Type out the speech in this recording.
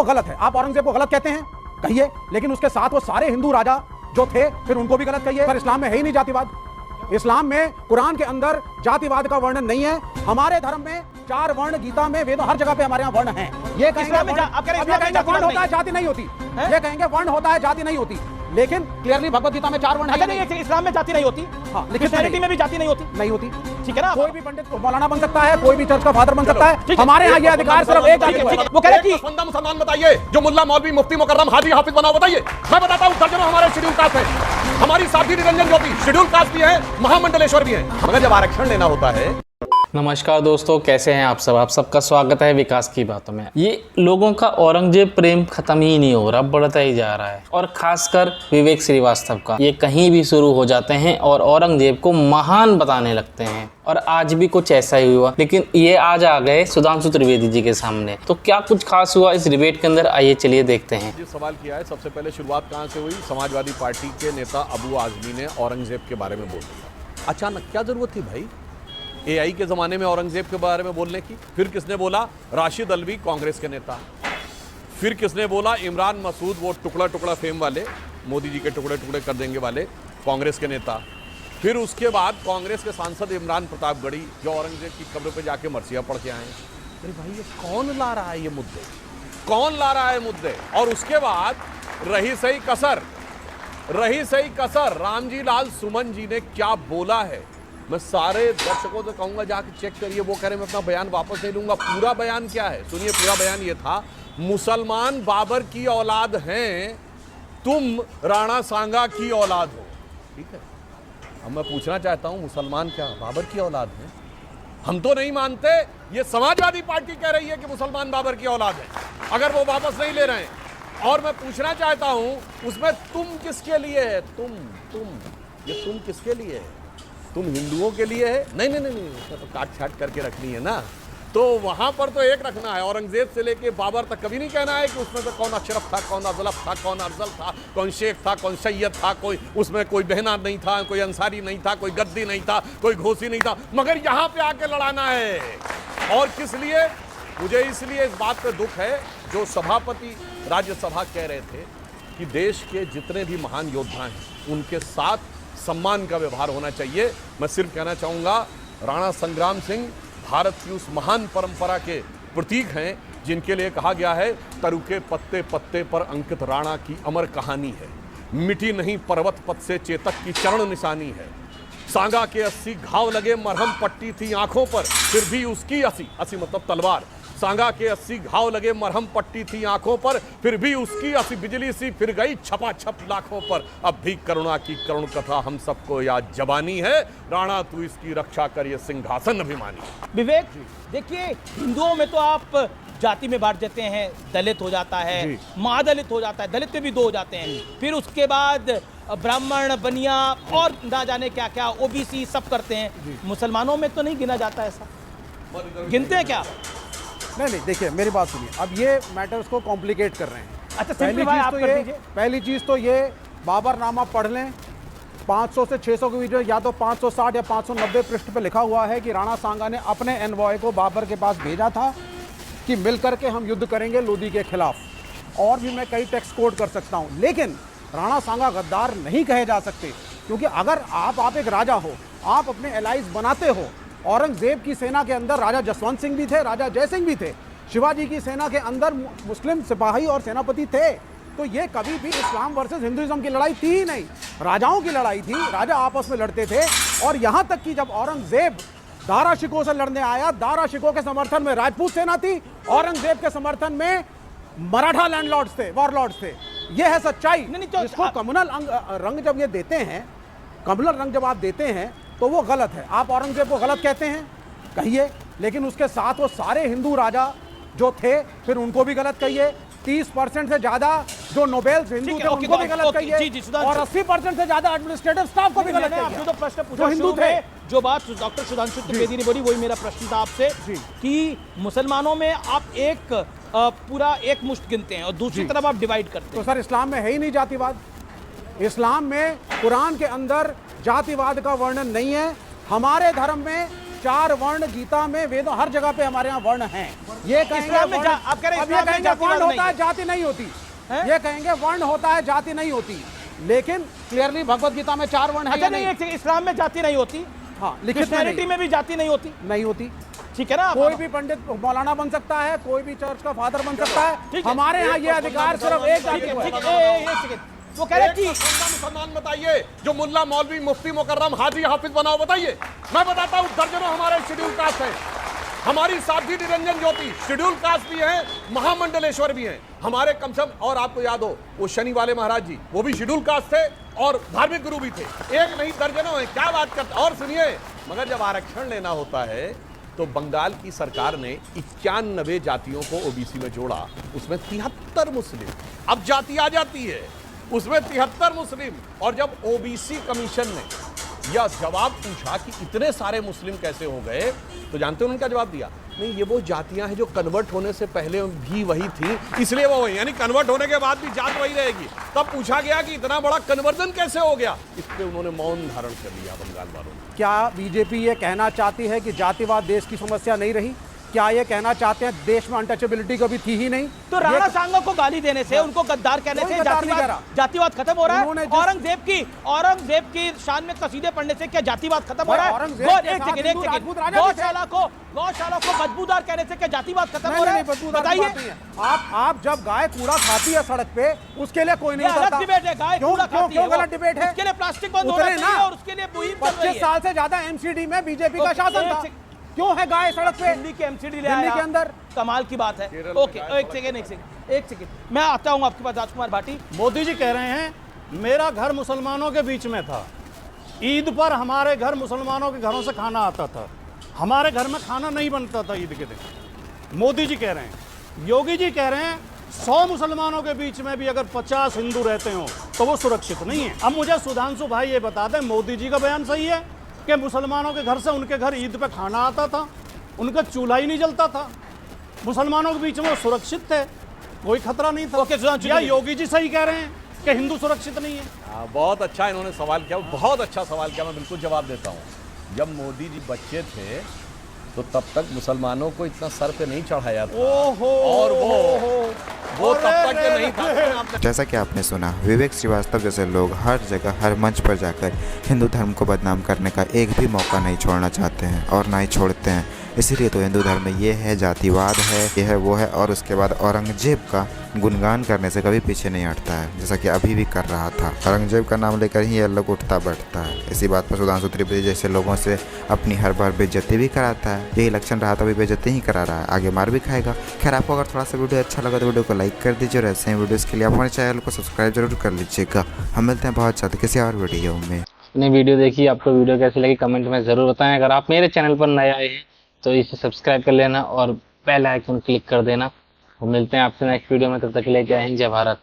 वो गलत है। आप औरंगजेब को गलत कहते हैं, कहिए, लेकिन उसके साथ वो सारे हिंदू राजा जो थे फिर उनको भी गलत कहिए। पर इस्लाम में है ही नहीं जातिवाद। इस्लाम में कुरान के अंदर जातिवाद का वर्णन नहीं है। हमारे धर्म में 4 वर्ण, गीता में, वेदों, हर जगह पे हमारे यहाँ वर्ण हैं। ये कहेंगे वर्ण होता है जाति नहीं होती, ये कहेंगे वर्ण होता है जाति नहीं होती, लेकिन क्लियरली भगवत गीता में 4 वर्ण है। नहीं, इस्लाम में जाति नहीं होती, हाँ, क्रिश्चियनिटी में भी जाति नहीं होती, नहीं होती, ठीक है ना। कोई भी पंडित मौलाना बन सकता है, कोई भी चर्च का फादर बन सकता है। हमारे यहाँ ये अधिकार सिर्फ एक, वो कह रहे कि मुसलमान बताइए जो मुल्ला मौलवी मुफ्ती मुकर्रम हाजी हाफिज बनाओ, बताइए। मैं बताता हूँ दर्जनों हमारे शेड्यूल कास्ट है, हमारी साथी निरंजन ज्योति शेड्यूल कास्ट भी है, महामंडलेश्वर भी है, मगर जब आरक्षण लेना होता है। नमस्कार दोस्तों, कैसे हैं आप सब? आप सबका स्वागत है विकास की बातों में। ये लोगों का औरंगजेब प्रेम खत्म ही नहीं हो रहा, बढ़ता ही जा रहा है। और खासकर विवेक श्रीवास्तव का ये कहीं भी शुरू हो जाते हैं और औरंगजेब को महान बताने लगते हैं। और आज भी कुछ ऐसा ही हुआ, लेकिन ये आज आ गए सुधांशु त्रिवेदी जी के सामने। तो क्या कुछ खास हुआ इस डिबेट के अंदर, आइए चलिए देखते हैं। जो सवाल किया है, सबसे पहले शुरुआत कहाँ से हुई? समाजवादी पार्टी के नेता अबू आजमी ने औरंगजेब के बारे में बोल दिया। अचानक क्या जरूरत थी भाई एआई के ज़माने में औरंगजेब के बारे में बोलने की? फिर किसने बोला? राशिद अलवी, कांग्रेस के नेता। फिर किसने बोला? इमरान मसूद, वो टुकड़ा टुकड़ा फेम वाले, मोदी जी के टुकड़े टुकड़े कर देंगे वाले, कांग्रेस के नेता। फिर उसके बाद कांग्रेस के सांसद इमरान प्रतापगढ़ी, जो औरंगजेब की कब्र पे जाके मरसिया पढ़ के आए। अरे भाई ये कौन ला रहा है ये मुद्दे, कौन ला रहा है मुद्दे? और उसके बाद रही सही कसर रामजी लाल सुमन जी ने क्या बोला है। मैं सारे दर्शकों से कहूंगा जाके चेक करिए, वो कह रहे मैं अपना बयान वापस ले लूंगा। पूरा बयान क्या है सुनिए। पूरा बयान ये था, मुसलमान बाबर की औलाद हैं, तुम राणा सांगा की औलाद हो। ठीक है, अब मैं पूछना चाहता हूं, मुसलमान क्या बाबर की औलाद हैं? हम तो नहीं मानते, ये समाजवादी पार्टी कह रही है कि मुसलमान बाबर की औलाद है, अगर वो वापस नहीं ले रहे हैं। और मैं पूछना चाहता हूं, उसमें तुम किसके लिए है? तुम किसके लिए है? तुम हिंदुओं के लिए है? नहीं, तो काट छाट करके रखनी है ना, तो वहां पर तो एक रखना है। औरंगजेब से लेके बाबर तक कभी नहीं कहना है कि उसमें से कौन अशरफ था, कौन अजलफ था, कौन अफजल था, कौन शेख था, कौन सैयद था, कोई उसमें कोई बहना नहीं था, कोई अंसारी नहीं था, कोई गद्दी नहीं था, कोई घोसी नहीं था, मगर यहाँ पे आके लड़ाना है। और किस लिए? मुझे इसलिए इस बात पे दुख है, जो सभापति राज्यसभा कह रहे थे कि देश के जितने भी महान योद्धा हैं उनके साथ सम्मान का व्यवहार होना चाहिए। मैं सिर्फ कहना चाहूँगा, राणा संग्राम सिंह भारत की उस महान परंपरा के प्रतीक हैं जिनके लिए कहा गया है, तरुके पत्ते पत्ते पर अंकित राणा की अमर कहानी है, मिटी नहीं पर्वत पथ से चेतक की चरण निशानी है। सांगा के 80 घाव लगे, मरहम पट्टी थी आंखों पर, फिर भी उसकी 80 मतलब तलवार। सांगा के 80 घाव लगे, मरहम पट्टी थी आंखों पर, फिर भी उसकी 80 बिजली सी फिर गई छपाछप लाखों पर। अब भी करुणा की करुण कथा हम सबको याद जबानी है, राणा तू इसकी रक्षा कर, ये सिंहासन अभिमानी। विवेक देखिए, हिंदुओं में तो आप जाति में बांट देते हैं, दलित हो जाता है, महादलित हो जाता है, दलित में भी 2 हो जाते हैं, फिर उसके बाद ब्राह्मण, बनिया और ना जाने क्या क्या, ओबीसी सब करते हैं। मुसलमानों में तो नहीं गिना जाता ऐसा, गिनते हैं क्या? नहीं, देखिए मेरी बात सुनिए, अब ये मैटर्स को कॉम्प्लिकेट कर रहे हैं। अच्छा, पहली चीज़ तो ये बाबरनामा पढ़ लें, 500 से 600 के बीच में, या तो 560 या 590 पृष्ठ पे लिखा हुआ है कि राणा सांगा ने अपने एनवॉय को बाबर के पास भेजा था कि मिल करके हम युद्ध करेंगे लोदी के खिलाफ। और भी मैं कई टेक्स्ट कोट कर सकता हूँ, लेकिन राणा सांगा गद्दार नहीं कहे जा सकते, क्योंकि अगर आप एक राजा हो, आप अपने एलाइज बनाते हो। औरंगजेब की सेना के अंदर राजा जसवंत सिंह भी थे, राजा जय सिंह भी थे। शिवाजी की सेना के अंदर मुस्लिम सिपाही और सेनापति थे। तो ये कभी भी इस्लाम वर्सेस हिंदुइज्म की लड़ाई थी ही नहीं, राजाओं की लड़ाई थी, राजा आपस में लड़ते थे। और यहाँ तक कि जब औरंगजेब दारा शिकोह से लड़ने आया, दारा शिकोह के समर्थन में राजपूत सेना थी, औरंगजेब के समर्थन में मराठा लैंडलॉर्ड्स थे, वॉरलॉर्ड्स थे। ये है सच्चाई। तो इसको कम्युनल रंग जब ये देते हैं, कम्युनल रंग जब आप देते हैं तो वो गलत है। आप औरंगजेब को गलत कहते हैं, कहिए, लेकिन उसके साथ वो सारे हिंदू राजा जो थे फिर उनको भी गलत कहिए। 30% से ज्यादा जो नोबेल्स हिंदू थे उनको भी गलत कहिए, और 80% से ज्यादा एडमिनिस्ट्रेटिव स्टाफ को भी गलत कहिए। आपने तो प्रश्न पूछा हिंदू थे, जो बात डॉक्टर सुधांशु त्रिवेदी ने बोली वही मेरा प्रश्न था आपसे कि मुसलमानों में आप एक पूरा एक मुश्त गिनते हैं और दूसरी तरफ आप डिवाइड करते हैं। तो सर, इस्लाम में है ही नहीं जातिवाद। इस्लाम में कुरान के अंदर जातिवाद का वर्णन नहीं है। हमारे धर्म में 4 वर्ण गीता में, वेदों, हर जगह पे हमारे यहाँ वर्ण हैं। ये कहेंगे इस्लाम में वर्ण- आप कह रहे हैं अब ये इस्लाम में कहेंगे जातिवाद वर्ण होता नहीं है, जाति नहीं होती। हैं? ये कहेंगे वर्ण होता है, जाति नहीं होती। लेकिन क्लियरली भगवत गीता में 4 वर्ण है अच्छा या नहीं, नहीं? एक सेकंड, इस्लाम में जाति नहीं होती, हाँ, लिखित में क्रिश्चियनिटी नहीं, में भी जाति नहीं होती, नहीं होती। ठीक है ना? कोई भी पंडित मौलाना बन सकता है, कोई भी चर्च का फादर बन सकता ठीक है। है। हमारे यहाँ ये अधिकार सिर्फ एक जाति ठीक है, को है। ठीक है, एक सेकंड, वो कह रहे हैं कि मुसलमान बताइए जो मुल्ला मौलवी मुफ्ती मुकर्रम हाजी हाफिज बनाओ, बताइए। मैं बताता हूँ, दर्जनों हमारे शेड्यूल कास्ट हैं। हमारी साध्वी निरंजन ज्योति शेड्यूल कास्ट भी हैं, महामंडलेश्वर भी हैं हमारे, कम से कम। और आपको याद हो वो शनि वाले महाराज जी, वो भी शेड्यूल कास्ट थे और धार्मिक गुरु भी थे। एक नहीं दर्जनों हैं, क्या बात करते। और सुनिए, मगर जब आरक्षण लेना होता है तो बंगाल की सरकार ने 91 जातियों को ओबीसी में जोड़ा, उसमें 73 मुस्लिम। अब जाति आ जाती है, उसमें 73 मुस्लिम। और जब ओबीसी कमीशन ने यह जवाब पूछा कि इतने सारे मुस्लिम कैसे हो गए, तो जानते हो उन्होंने क्या जवाब दिया? नहीं, ये वो जातियां हैं जो कन्वर्ट होने से पहले भी वही थी, इसलिए वो वही, यानी कन्वर्ट होने के बाद भी जात वही रहेगी। तब पूछा गया कि इतना बड़ा कन्वर्जन कैसे हो गया, इस पे उन्होंने मौन धारण कर लिया बंगाल वालों ने। क्या बीजेपी ये कहना चाहती है कि जातिवाद देश की समस्या नहीं रही? क्या ये कहना चाहते हैं देश में अनटचेबिलिटी कभी थी ही नहीं? तो राणा सांगा को गाली देने से, उनको गद्दार कहने कोई से गद्दार नहीं कह रहा। जातिवाद खत्म हो रहा है? उन्होंने जिस- औरंगजेब की शान में कसीदे पढ़ने से क्या जातिवाद खत्म हो रहा है? औरंगजेब के एक साथ सेकंड, हिंदू राजपूत राजा भी थे। गौशाला को बदबूदार कहने से क्या जातिवाद खत्म हो नहीं, रहा नहीं, है? बदबूदार की बात नहीं बताइए। है। आप जब गाय कूड़ा खाती है सड़क पे, उसके लिए कोई नहीं ये अलग उतरता। डिबेट है, गाय कूड़ा खाती है, क्यों गलत डिबेट है? उसके लिए प्लास्टिक बंद होना उतरे चाहिए ना। और उसके लिए मुहिम चल रही 25 है। साल से ज्यादा एमसीडी में बीजेपी का ओके, शासन एक था। सेकंड। क्यों है गाय सड़क पे? दिल्ली के एमसीडी ले दिल्ली आया, के अंदर। कमाल की बात है। केरल में ओके, गाय एक सेकंड, मैं आता हूं आपके पास, राजकुमार भाटी। मोदी जी कह रहे हैं मेरा घर मुसलमानों के बीच में था, ईद पर हमारे घर मुसलमानों के घरों से खाना आता था, हमारे घर में खाना नहीं बनता था ईद के दिन। मोदी जी कह रहे हैं। योगी जी कह रहे हैं 100 मुसलमानों के बीच में भी अगर 50 हिंदू रहते हो तो वो सुरक्षित नहीं है। अब मुझे सुधांशु भाई ये बता दें, मोदी जी का बयान सही है कि मुसलमानों के घर से उनके घर ईद पे खाना आता था, उनका चूल्हा ही नहीं जलता था, मुसलमानों के बीच में वो सुरक्षित थे, कोई खतरा नहीं था? ओके, सुधांशु या जी। योगी जी सही कह रहे हैं कि हिंदू सुरक्षित नहीं है? बहुत अच्छा इन्होंने सवाल किया, बहुत अच्छा सवाल किया। मैं बिल्कुल जवाब देता हूँ। जब मोदी जी बच्चे थे तो तब तक मुसलमानों को इतना सर पे नहीं चढ़ाया था। ओहो, और वो तब तक के नहीं था। जैसा कि आपने सुना, विवेक श्रीवास्तव जैसे लोग हर जगह हर मंच पर जाकर हिंदू धर्म को बदनाम करने का एक भी मौका नहीं छोड़ना चाहते हैं और ना ही छोड़ते हैं। इसीलिए तो हिंदू धर्म में ये है, जातिवाद है, ये है, वो है, और उसके बाद औरंगजेब का गुणगान करने से कभी पीछे नहीं हटता है, जैसा कि अभी भी कर रहा था। औरंगजेब का नाम लेकर ही ये लोग उठता बैठता है। इसी बात पर सुधांशु त्रिवेदी जैसे लोगों से अपनी हर बार बेइज्जती भी कराता है। यही इलेक्शन रहा तो भी बेइज्जती ही करा रहा है, आगे मार भी खाएगा। खैर, आपको अगर थोड़ा सा वीडियो अच्छा लगा तो वीडियो को लाइक कर दीजिए और ऐसे ही वीडियोज़ के लिए आप हमारे चैनल को सब्सक्राइब जरूर कर लीजिएगा। हम मिलते हैं बहुत जल्द किसी और वीडियो में। आपने वीडियो देखी, आपको वीडियो कैसी लगी कमेंट में ज़रूर बताएं। अगर आप मेरे चैनल पर नए आए हैं तो इसे सब्सक्राइब कर लेना और बेल आइकन क्लिक कर देना। और मिलते हैं आपसे नेक्स्ट वीडियो में, तब तक के लिए जय हिंद, जय भारत।